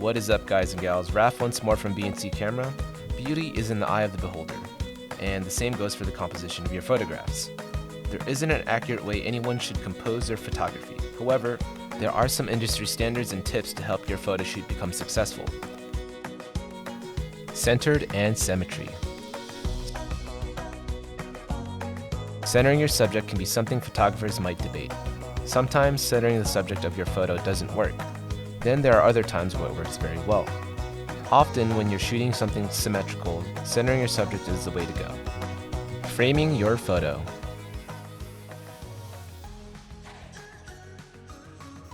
What is up, guys and gals? Raph once more from BNC Camera. Beauty is in the eye of the beholder, and the same goes for the composition of your photographs. There isn't an accurate way anyone should compose their photography. However, there are some industry standards and tips to help your photo shoot become successful. Centered and symmetry. Centering your subject can be something photographers might debate. Sometimes centering the subject of your photo doesn't work. Then there are other times where it works very well. Often when you're shooting something symmetrical, centering your subject is the way to go. Framing your photo.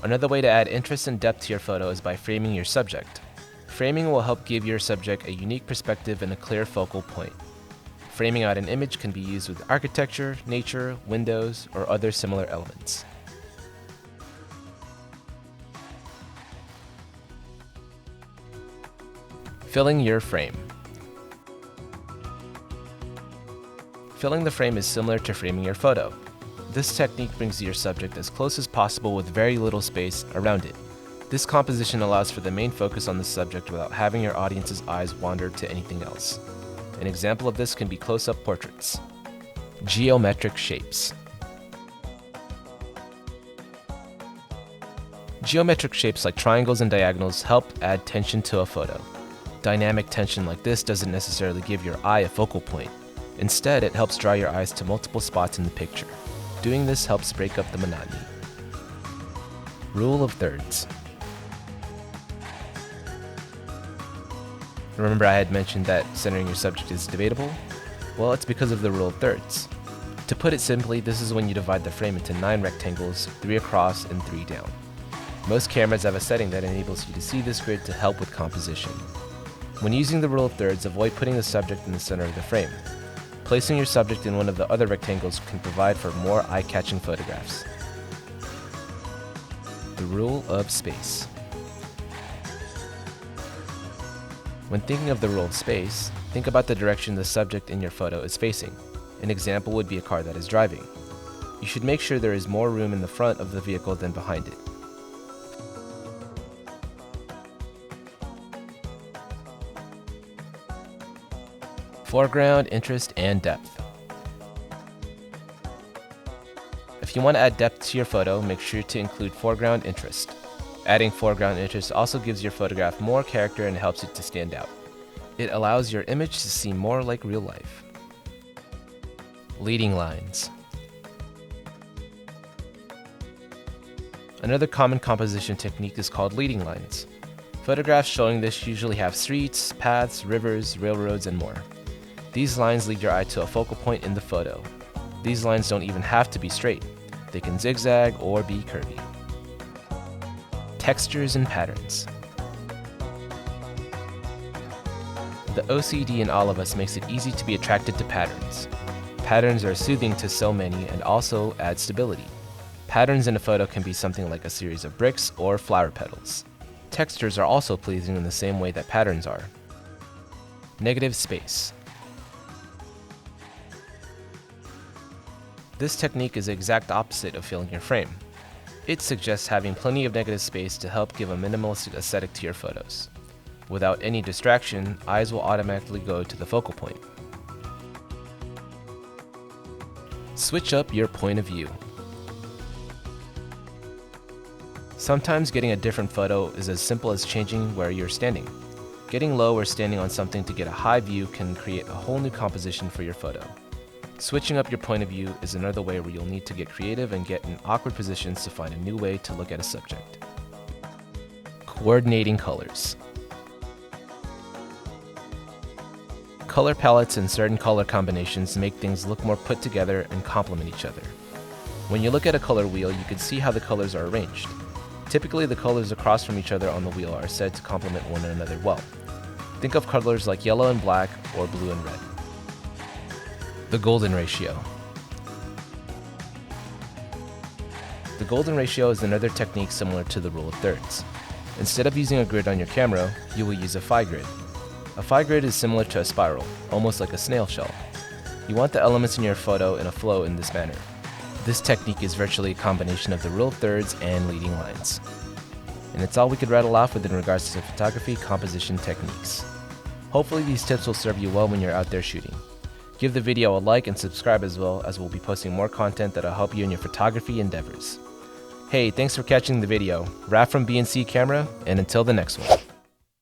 Another way to add interest and depth to your photo is by framing your subject. Framing will help give your subject a unique perspective and a clear focal point. Framing out an image can be used with architecture, nature, windows, or other similar elements. Filling your frame. Filling the frame is similar to framing your photo. This technique brings your subject as close as possible with very little space around it. This composition allows for the main focus on the subject without having your audience's eyes wander to anything else. An example of this can be close-up portraits. Geometric shapes. Geometric shapes like triangles and diagonals help add tension to a photo. Dynamic tension like this doesn't necessarily give your eye a focal point. Instead, it helps draw your eyes to multiple spots in the picture. Doing this helps break up the monotony. Rule of thirds. Remember I had mentioned that centering your subject is debatable? Well, it's because of the rule of thirds. To put it simply, this is when you divide the frame into 9 rectangles, 3 across and 3 down. Most cameras have a setting that enables you to see this grid to help with composition. When using the rule of thirds, avoid putting the subject in the center of the frame. Placing your subject in one of the other rectangles can provide for more eye-catching photographs. The rule of space. When thinking of the rule of space, think about the direction the subject in your photo is facing. An example would be a car that is driving. You should make sure there is more room in the front of the vehicle than behind it. Foreground, interest, and depth. If you want to add depth to your photo, make sure to include foreground interest. Adding foreground interest also gives your photograph more character and helps it to stand out. It allows your image to seem more like real life. Leading lines. Another common composition technique is called leading lines. Photographs showing this usually have streets, paths, rivers, railroads, and more. These lines lead your eye to a focal point in the photo. These lines don't even have to be straight. They can zigzag or be curvy. Textures and patterns. The OCD in all of us makes it easy to be attracted to patterns. Patterns are soothing to so many and also add stability. Patterns in a photo can be something like a series of bricks or flower petals. Textures are also pleasing in the same way that patterns are. Negative space. This technique is the exact opposite of filling your frame. It suggests having plenty of negative space to help give a minimalistic aesthetic to your photos. Without any distraction, eyes will automatically go to the focal point. Switch up your point of view. Sometimes getting a different photo is as simple as changing where you're standing. Getting low or standing on something to get a high view can create a whole new composition for your photo. Switching up your point of view is another way where you'll need to get creative and get in awkward positions to find a new way to look at a subject. Coordinating colors. Color palettes and certain color combinations make things look more put together and complement each other. When you look at a color wheel, you can see how the colors are arranged. Typically, the colors across from each other on the wheel are said to complement one another well. Think of colors like yellow and black or blue and red. The golden ratio. The golden ratio is another technique similar to the rule of thirds. Instead of using a grid on your camera, you will use a phi grid. A phi grid is similar to a spiral, almost like a snail shell. You want the elements in your photo in a flow in this manner. This technique is virtually a combination of the rule of thirds and leading lines. and it's all we could rattle off within regards to photography composition techniques. Hopefully these tips will serve you well when you're out there shooting. Give the video a like and subscribe as well, as we'll be posting more content that'll help you in your photography endeavors. Hey, thanks for catching the video. Raph from B&C Camera, and until the next one.